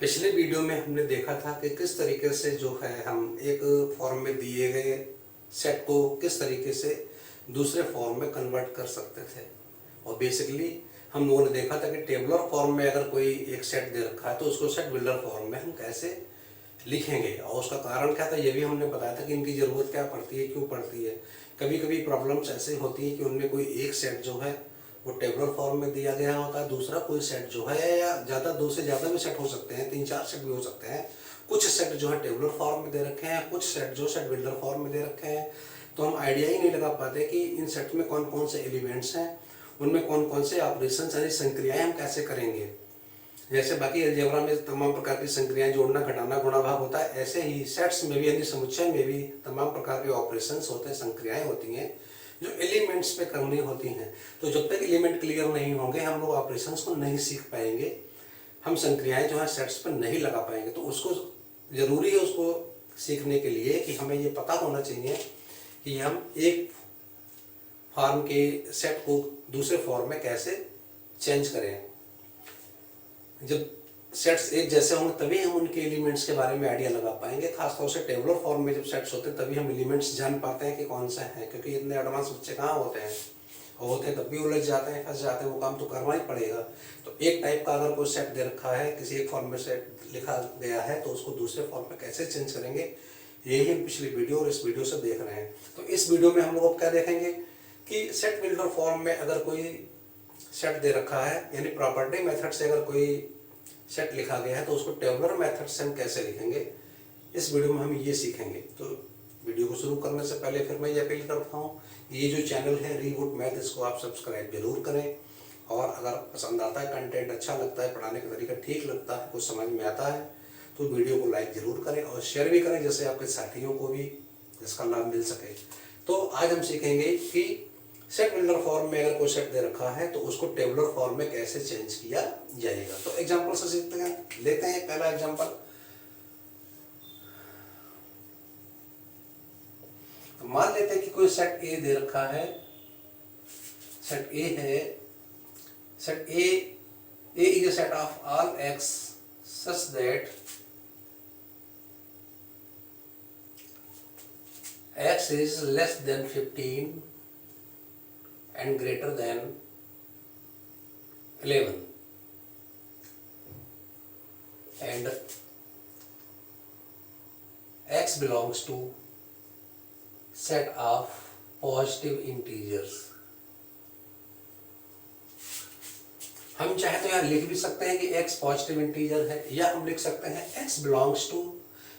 पिछले वीडियो में हमने देखा था कि किस तरीके से जो है हम एक फॉर्म में दिए गए सेट को किस तरीके से दूसरे फॉर्म में कन्वर्ट कर सकते थे। और बेसिकली हम लोगों ने देखा था कि टेबुलर फॉर्म में अगर कोई एक सेट दे रखा है तो उसको सेट बिल्डर फॉर्म में हम कैसे लिखेंगे और उसका कारण क्या था ये भी हमने बताया था कि इनकी ज़रूरत क्या पड़ती है, क्यों पड़ती है। कभी कभी प्रॉब्लम्स ऐसे होती हैं कि उनमें कोई एक सेट जो है वो टेबुलर फॉर्म में दिया गया होता है, दूसरा कोई सेट जो है या ज़्यादा दो से ज़्यादा भी सेट हो सकते हैं, 3-4 सेट भी हो सकते हैं। कुछ सेट जो है टेबुलर फॉर्म में दे रखे हैं, कुछ सेट जो सेट बिल्डर फॉर्म में दे रखे हैं। तो हम आइडिया ही नहीं लगा पाते कि इन सेट में कौन कौन से एलिमेंट्स हैं, उनमें कौन कौन से ऑपरेशन यानी संक्रियाएँ हम कैसे करेंगे। जैसे बाकी अलजेब्रा में तमाम प्रकार की संक्रियाएं जोड़ना, घटाना, गुणा, भाग होता है, ऐसे ही सेट्स में भी यानी समुच्चय में भी तमाम प्रकार के ऑपरेशंस होते हैं, संक्रियाएं होती हैं जो एलिमेंट्स पे करनी होती हैं। तो जब तक एलिमेंट क्लियर नहीं होंगे हम लोग ऑपरेशंस को नहीं सीख पाएंगे, हम संक्रियाएं जो है सेट्स पर नहीं लगा पाएंगे। तो उसको ज़रूरी है उसको सीखने के लिए कि हमें ये पता होना चाहिए कि हम एक फॉर्म के सेट को दूसरे फॉर्म में कैसे चेंज करें। जब सेट्स एक जैसे होंगे तभी हम उनके एलिमेंट्स के बारे में आइडिया लगा पाएंगे। खासतौर से टेबुलर फॉर्म में जब सेट्स होते हैं तभी हम एलिमेंट्स जान पाते हैं कि कौन सा है, क्योंकि इतने एडवांस बच्चे कहाँ होते हैं, और होते हैं तब भी उलझ जाते हैं, फंस जाते हैं। वो काम तो करना ही पड़ेगा। तो एक टाइप का अगर कोई सेट दे रखा है, किसी एक फॉर्म में सेट लिखा गया है, तो उसको दूसरे फॉर्म में कैसे चेंज करेंगे, यही हम पिछली वीडियो और इस वीडियो से देख रहे हैं। तो इस वीडियो में हम लोग अब क्या देखेंगे कि सेट बिल्डर फॉर्म में अगर कोई सेट दे रखा है, यानी प्रॉपर्टी मेथड से अगर कोई सेट लिखा गया है तो उसको टेबुलर मेथड से हम कैसे लिखेंगे, इस वीडियो में हम ये सीखेंगे। तो वीडियो को शुरू करने से पहले फिर मैं ये अपील करता हूँ, ये जो चैनल है रीबूट मैथ, इसको आप सब्सक्राइब जरूर करें। और अगर पसंद आता है, कंटेंट अच्छा लगता है, पढ़ाने का तरीका ठीक लगता है, कुछ समझ में आता है, तो वीडियो को लाइक जरूर करें और शेयर भी करें, जैसे आपके साथियों को भी इसका लाभ मिल सके। तो आज हम सीखेंगे कि सेट बिल्डर फॉर्म में अगर कोई सेट दे रखा है तो उसको टेबुलर फॉर्म में कैसे चेंज किया जाएगा। तो एग्जांपल से सीखते हैं, लेते हैं पहला एग्जांपल। तो मान लेते हैं कि कोई सेट ए दे रखा है, सेट ए है, set A is a set of all x such that x is less than 15 and greater than 11 and x belongs to set of positive integers। हम चाहे तो यहाँ लिख भी सकते हैं कि x पॉजिटिव इंटीजर है, या हम लिख सकते हैं x बिलोंग्स टू,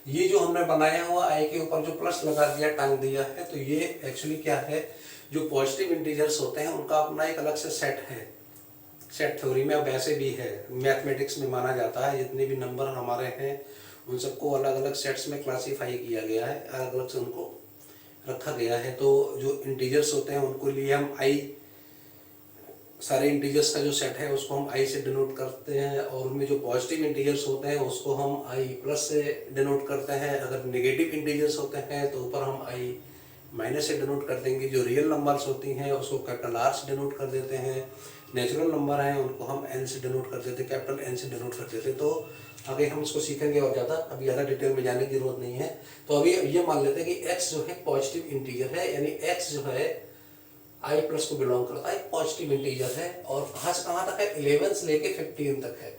ये जो हमने बनाया हुआ आई के ऊपर जो प्लस लगा दिया, टांग दिया है, तो ये एक्चुअली क्या है, जो पॉजिटिव इंटीजर्स होते हैं उनका अपना एक अलग से सेट है। सेट थ्योरी में अब ऐसे भी है, मैथमेटिक्स में माना जाता है, जितने भी नंबर हमारे हैं उन सबको अलग अलग सेट्स में क्लासीफाई किया गया है, अलग अलग से उनको रखा गया है। तो जो इंटीजर्स होते हैं उनको लिए हम आई, सारे इंटीजर्स का जो सेट है उसको हम आई से डिनोट करते हैं, और उनमें जो पॉजिटिव इंटीजर्स होते हैं उसको हम आई प्लस से डिनोट करते हैं। अगर नेगेटिव इंटीजर्स होते हैं तो ऊपर हम आई माइनस से डिनोट कर देंगे। जो रियल नंबर्स होती हैं उसको कैपिटल आर से डिनोट कर देते हैं। नेचुरल नंबर हैं उनको हम एन से डिनोट कर देते हैं, कैपिटल एन से डिनोट कर देते हैं। तो आगे हम इसको सीखेंगे और ज़्यादा, अभी ज़्यादा डिटेल में जाने की जरूरत नहीं है। तो अभी ये मान लेते हैं कि एक्स जो है पॉजिटिव इंटीजर है, यानी एक्स जो है आई प्लस को बिलोंग करता है, पॉजिटिव इंटीजर है, और कहाँ से कहाँ तक है, 11 से लेके 15 तक है।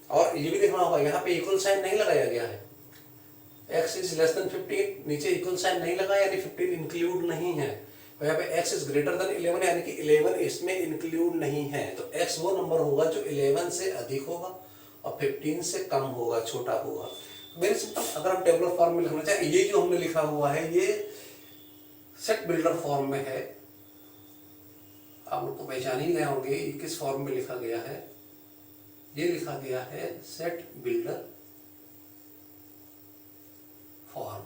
और ये भी देखना होगा, यहाँ पे इक्वल साइन नहीं लगाया गया है, x इज लेस देन 15, नीचे इक्वल साइन नहीं लगा यानी 15 इंक्लूड नहीं है, और यहाँ पे x इज ग्रेटर देन 11 यानी कि 11 इसमें इंक्लूड नहीं है। तो x वो नंबर होगा जो 11 से अधिक होगा और 15 से कम होगा, छोटा होगा। Very simple. अगर हम टेबुलर फॉर्म में लिखना चाहें, ये जो हमने लिखा हुआ है ये सेट बिल्डर फॉर्म में है, आप लोग को पहचान ही गए होंगे ये किस फॉर्म में लिखा गया है। ये लिखा गया है सेट बिल्डर फॉर्म,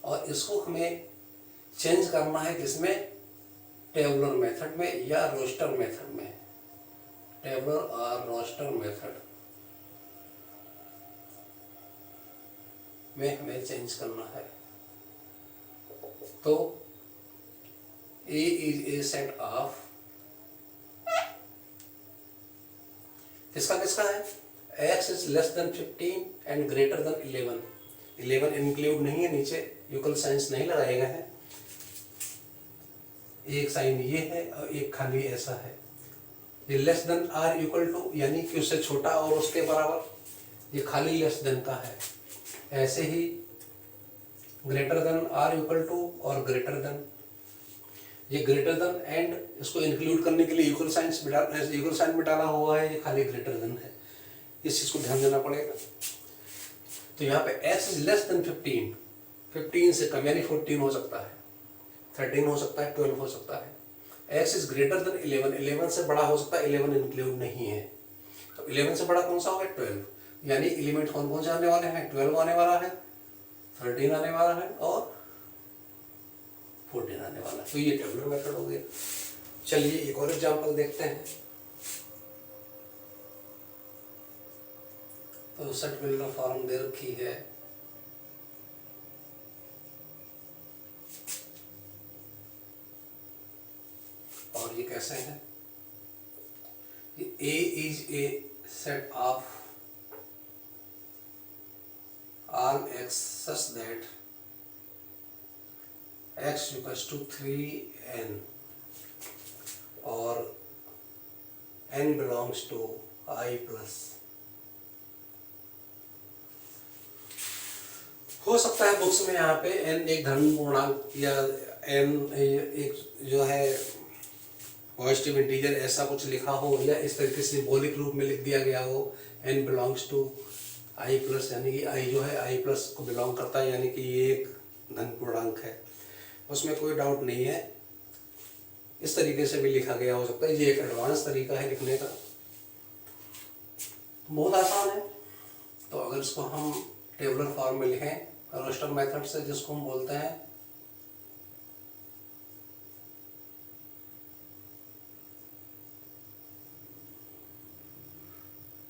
और इसको हमें चेंज करना है किसमें, टेबुलर मेथड में या रोस्टर मेथड में, टेबुलर और रोस्टर मेथड में हमें चेंज करना है। तो A is a set of किसका किसका है, x is less than 15 and greater than 11, 11 include नहीं है, नीचे यूकल साइंस नहीं लगाए गए हैं, एक साइन ये है और एक खाली ऐसा है। ये less than or equal to यानी कि उससे छोटा और उसके बराबर, ये खाली लेस देन का है। ऐसे ही greater than or equal to और ग्रेटर देन, ये ग्रेटर देन एंड इसको इंक्लूड करने के लिए इक्वल साइन में डाला हुआ है, ये खाली ग्रेटर देन है, इस चीज को ध्यान देना पड़ेगा। तो यहाँ पे x इज लेस देन 15, 15 से कम यानी 14 हो सकता है, 13 हो सकता है, 12 हो सकता है। x इज ग्रेटर देन 11, 11 से बड़ा हो सकता है, 11 इंक्लूड नहीं है। तो 11 से बड़ा कौन सा होगा? 12, यानी एलिमेंट कौन कौन से आने वाले हैं? 12 आने वाला है, 13 आने वाला है और 14 आने वाला है। तो ये टेबुलर मेथड हो गया। चलिए एक और एग्जांपल देखते हैं। तो सेट बिल्डर फॉर्म दे रखी है, और ये कैसे है? A is a set of all x such that x equals to 3n और n belongs to I plus। हो सकता है बुक्स में यहाँ पे n एक धन पूर्णांक या n एक जो है पॉजिटिव इंटीजर ऐसा कुछ लिखा हो, या इस तरीके से सिंबॉलिक रूप में लिख दिया गया हो n belongs to i plus, यानी कि i जो है i प्लस को बिलोंग करता है, यानी कि ये एक धन पूर्णांक है, उसमें कोई डाउट नहीं है। इस तरीके से भी लिखा गया हो सकता है, ये एक एडवांस तरीका है लिखने का, बहुत आसान है। तो अगर इसको हम टेबुलर फॉर्म में लिखें रोस्टर मेथड से, जिसको हम बोलते हैं,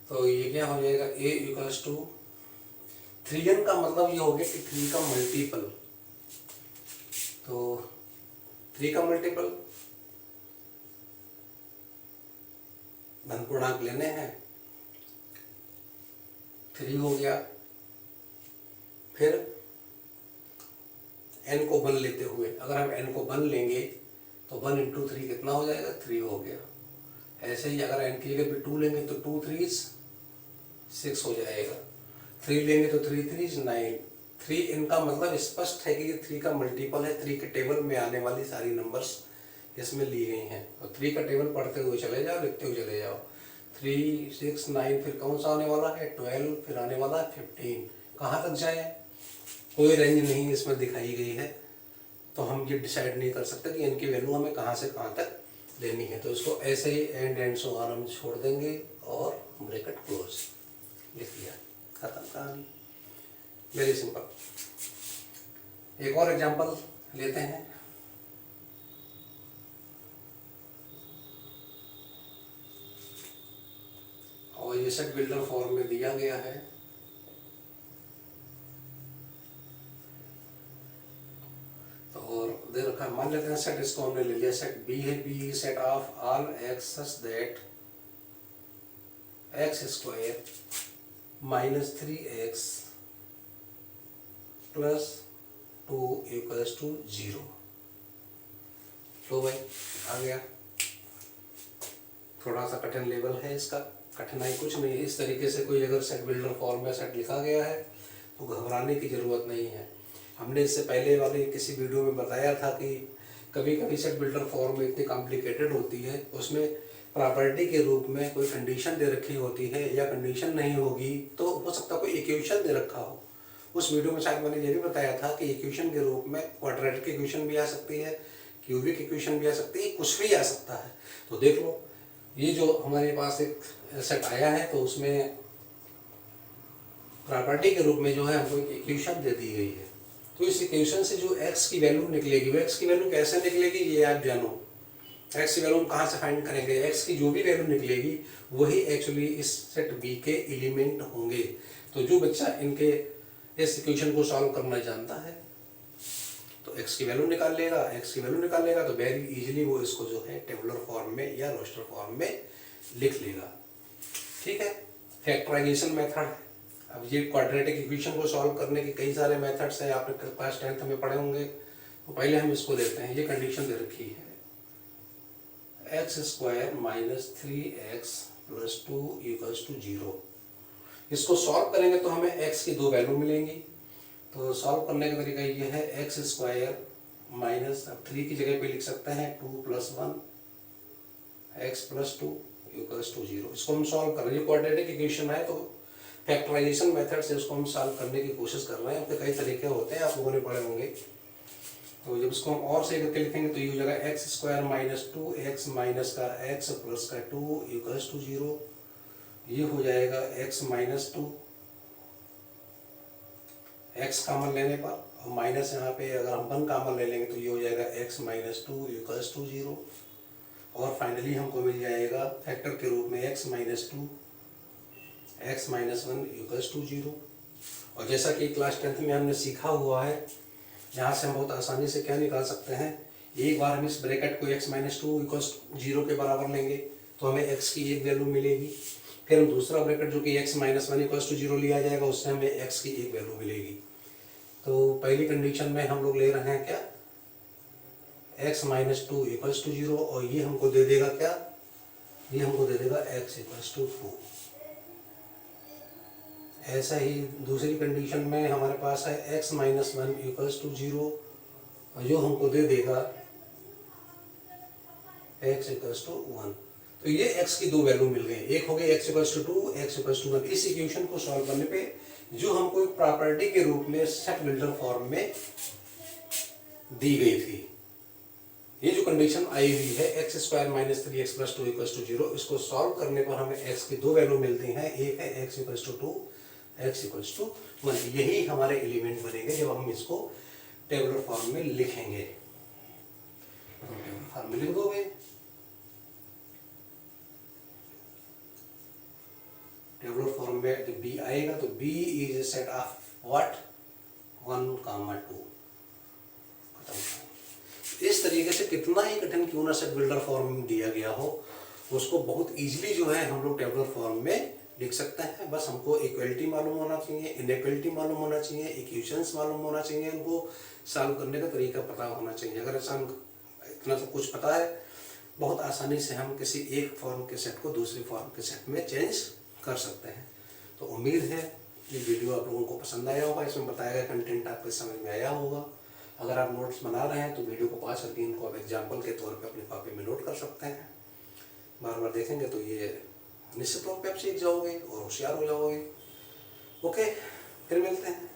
तो ये क्या हो जाएगा? a इक्वल्स टू 3n का मतलब ये हो गया कि 3 का मल्टीपल, तो 3 का मल्टीपल धन पूर्णांक लेने हैं, 3 हो गया। फिर n को 1 लेते हुए, अगर हम n को 1 लेंगे तो 1 इंटू 3 कितना हो जाएगा? 3 हो गया। ऐसे ही अगर n की जगह पे 2 लेंगे तो 2 3 6 हो जाएगा, 3 लेंगे तो 3 3 9। 3n का मतलब स्पष्ट है कि ये 3 का मल्टीपल है। 3 के टेबल में आने वाली सारी नंबर्स इसमें ली गई हैं, तो 3 का टेबल पढ़ते हुए चले जाओ, लिखते हुए चले जाओ। 3 6 9, फिर कौन सा आने वाला है? 12, फिर आने वाला है 15। कहाँ तक जाए? कोई रेंज नहीं इसमें दिखाई गई है, तो हम ये डिसाइड नहीं कर सकते कि इनकी वैल्यू हमें कहाँ से कहाँ तक लेनी है। तो इसको ऐसे ही एंड सो ऑन हम छोड़ देंगे और ब्रैकेट क्लोज, लिख दिया, खत्म कहानी। Very simple. एक और एग्जांपल लेते हैं। और ये सेट बिल्डर फॉर्म में दिया गया है। तो और दे रखा, मान लेते हैं सेट, इसको हमने ले लिया सेट बी है। B set of all x such that x square minus 3x plus 2 equals to 0। तो भाई आ गया। थोड़ा सा कठिन लेवल है इसका, कठिनाई कुछ नहीं है। इस तरीके से कोई अगर सेट बिल्डर फॉर्म में सेट लिखा गया है तो घबराने की ज़रूरत नहीं है। हमने इससे पहले वाले किसी वीडियो में बताया था कि कभी कभी सेट बिल्डर फॉर्म इतनी कॉम्प्लिकेटेड होती है, उसमें प्रॉपर्टी के रूप में कोई कंडीशन दे रखी होती है, या कंडीशन नहीं होगी तो हो सकता है कोई इक्वेशन दे रखा हो। उस वीडियो में शायद मैंने ये भी बताया था कि इक्वेशन के रूप में क्वाड्रेटिक इक्वेशन भी आ सकती है, क्यूबिक इक्वेशन भी आ सकती है, कुछ भी आ सकता है। तो देख लो, ये जो हमारे पास एक सेट आया है तो उसमें प्रॉपर्टी के रूप में जो है हमको एक इक्वेशन दे दी गई है। तो इस इक्वेशन से जो x की वैल्यू निकलेगी, वो x की वैल्यू कैसे निकलेगी ये आप जानो। x की वैल्यू हम कहाँ से फाइंड करेंगे? x की जो भी वैल्यू निकलेगी वही एक्चुअली इस सेट B के एलिमेंट होंगे। तो जो बच्चा इनके इस इक्वेशन को सॉल्व करना जानता है तो x की वैल्यू निकाल लेगा। x की वैल्यू निकाल लेगा तो वेरी इजीली वो इसको जो है टेबुलर फॉर्म में या रोस्टर फॉर्म में लिख लेगा। ठीक है, फैक्टराइजेशन मेथड। अब ये क्वाड्रेटिक इक्वेशन को सॉल्व करने के कई सारे मेथड्स हैं, आपने क्लास 10th में पढ़े होंगे। तो पहले हम इसको देखते हैं। ये कंडीशन दे रखी है x² minus 3x plus 2 equals to 0। इसको सॉल्व करेंगे तो हमें x की दो वैल्यू मिलेंगी। तो सॉल्व करने का तरीका ये है x² माइनस, अब 3 की जगह पे लिख सकते हैं 2 plus 1 x plus 2 equals to 0। इसको हम सॉल्व कर रहे हैं, ये क्वाड्रेटिक इक्वेशन है, तो फैक्टराइजेशन मेथड से इसको हम सॉल्व करने की कोशिश कर रहे हैं। उसके कई तरीके होते हैं, आप लोगों ने पढ़े होंगे। तो जब इसको हम और सही करके लिखेंगे तो ये हो जाएगा x² माइनस 2x माइनस का x प्लस का 2 इक्वल्स टू 0। ये हो जाएगा x माइनस 2, x कॉमन लेने पर, और माइनस यहाँ पे अगर हम 1 कॉमन ले लेंगे तो ये हो जाएगा x माइनस 2 इक्वल्स टू 0। और फाइनली हमको मिल जाएगा फैक्टर के रूप में x minus 2 x minus 1 equals to 0। और जैसा कि क्लास 10th में हमने सीखा हुआ है, यहाँ से हम बहुत आसानी से क्या निकाल सकते हैं, एक बार हम इस ब्रैकेट को x माइनस 2 इक्वल्स 0 के बराबर लेंगे तो हमें x की एक वैल्यू मिलेगी। फिर हम दूसरा ब्रैकेट जो कि x माइनस 1 इक्वल्स टू 0 लिया जाएगा, उससे हमें x की एक वैल्यू मिलेगी। तो पहली कंडीशन में हम लोग ले रहे हैं क्या, x माइनस 2 इक्वल्स टू 0, और ये हमको दे देगा क्या, ये हमको दे देगा x इक्वल्स टू 2। ऐसा ही दूसरी कंडीशन में हमारे पास है x माइनस 1 इक्वल्स टू 0, और जो हमको दे देगा x इक्वल्स टू 1। तो ये x की दो वैल्यू मिल गई, एक हो गई x equals to 2, x equals to 1। इस इक्वेशन को सॉल्व करने पे जो हमको एक प्रॉपर्टी के रूप में सेट बिल्डर फॉर्म में दी गई थी, ये जो कंडीशन आई हुई है x² minus 3x plus 2 equals to 0, इसको सॉल्व करने पर हमें x की दो वैल्यू मिलती हैं। एक है x equals to 2, x equals to 1। यही हमारे एलिमेंट बनेंगे जब हम इसको टेबुलर फॉर्म में लिखेंगे। तो टेबुलर फॉर्म में लिख दोगे, टेबुलर फॉर्म में जब b आएगा तो b is a set of what, 1, 2। इस तरीके से कितना ही कठिन क्यों ना सेट बिल्डर फॉर्म में दिया गया हो, उसको बहुत इजीली जो है हम लोग टेबुलर फॉर्म में लिख सकते हैं। बस हमको इक्वलिटी मालूम होना चाहिए, इनइक्वलिटी मालूम होना चाहिए, इक्वेशंस मालूम होना चाहिए, उनको सॉल्व करने का तरीका पता होना चाहिए। अगर ऐसा इतना सब कुछ पता है, बहुत आसानी से हम किसी एक फॉर्म के सेट को दूसरी फॉर्म के सेट में चेंज कर सकते हैं। तो उम्मीद है ये वीडियो आप लोगों को पसंद आया होगा, इसमें बताया गया कंटेंट आपके समझ में आया होगा। अगर आप नोट्स बना रहे हैं तो वीडियो को पॉज करके इनको आप एग्जाम्पल के तौर पे अपनी कॉपी में नोट कर सकते हैं। बार बार देखेंगे तो ये निश्चित रूप से आप सीख जाओगे और होशियार हो जाओगे। ओके, फिर मिलते हैं।